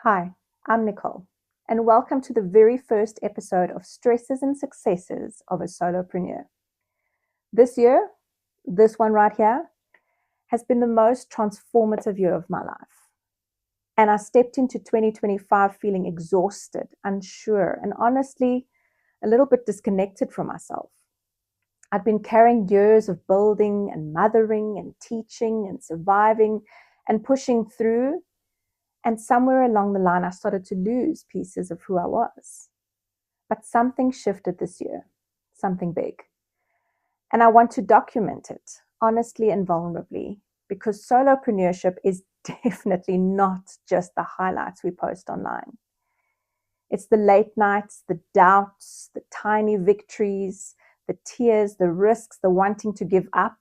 Hi, I'm Nicole, and welcome to the very first episode of Stresses and Successes of a Solopreneur. This year, this one right here, has been the most transformative year of my life. And I stepped into 2025 feeling exhausted, unsure, and honestly, a little bit disconnected from myself. I'd been carrying years of building and mothering and teaching and surviving and pushing through. And somewhere along the line, I started to lose pieces of who I was. But something shifted this year, something big. And I want to document it honestly and vulnerably, because solopreneurship is definitely not just the highlights we post online. It's the late nights, the doubts, the tiny victories, the tears, the risks, the wanting to give up,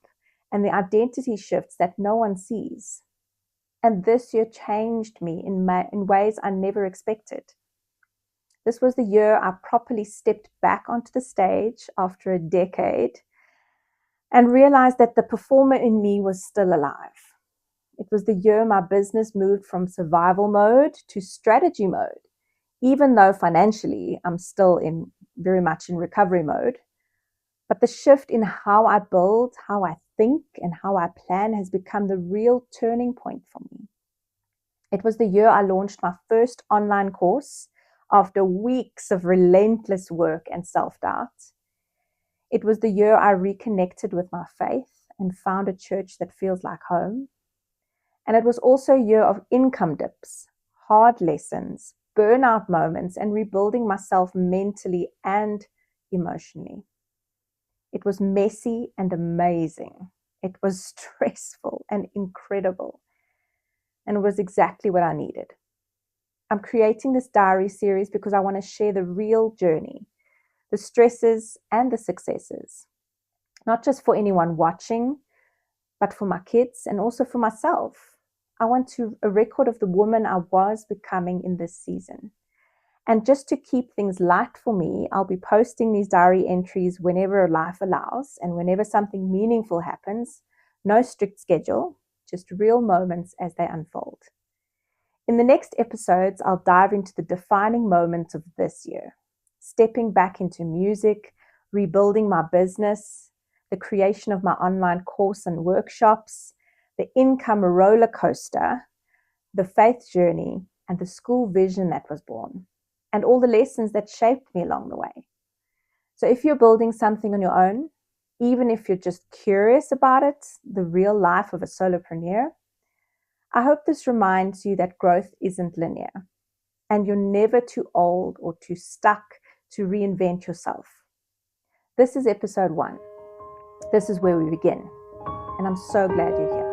and the identity shifts that no one sees. And this year changed me in ways I never expected. This was the year I properly stepped back onto the stage after a decade and realized that the performer in me was still alive. It was the year my business moved from survival mode to strategy mode, even though financially I'm still very much in recovery mode. But the shift in how I build, how I think, and how I plan has become the real turning point for me. It was the year I launched my first online course after weeks of relentless work and self-doubt. It was the year I reconnected with my faith and found a church that feels like home. And it was also a year of income dips, hard lessons, burnout moments, and rebuilding myself mentally and emotionally. It was messy and amazing. It was stressful and incredible. And it was exactly what I needed. I'm creating this diary series because I want to share the real journey, the stresses and the successes, not just for anyone watching, but for my kids and also for myself. I want a record of the woman I was becoming in this season. And just to keep things light for me, I'll be posting these diary entries whenever life allows and whenever something meaningful happens. No strict schedule, just real moments as they unfold. In the next episodes, I'll dive into the defining moments of this year, stepping back into music, rebuilding my business, the creation of my online course and workshops, the income roller coaster, the faith journey, and the school vision that was born, and all the lessons that shaped me along the way. So if you're building something on your own, even if you're just curious about it, the real life of a solopreneur, I hope this reminds you that growth isn't linear and you're never too old or too stuck to reinvent yourself. This is episode 1. This is where we begin, and I'm so glad you're here.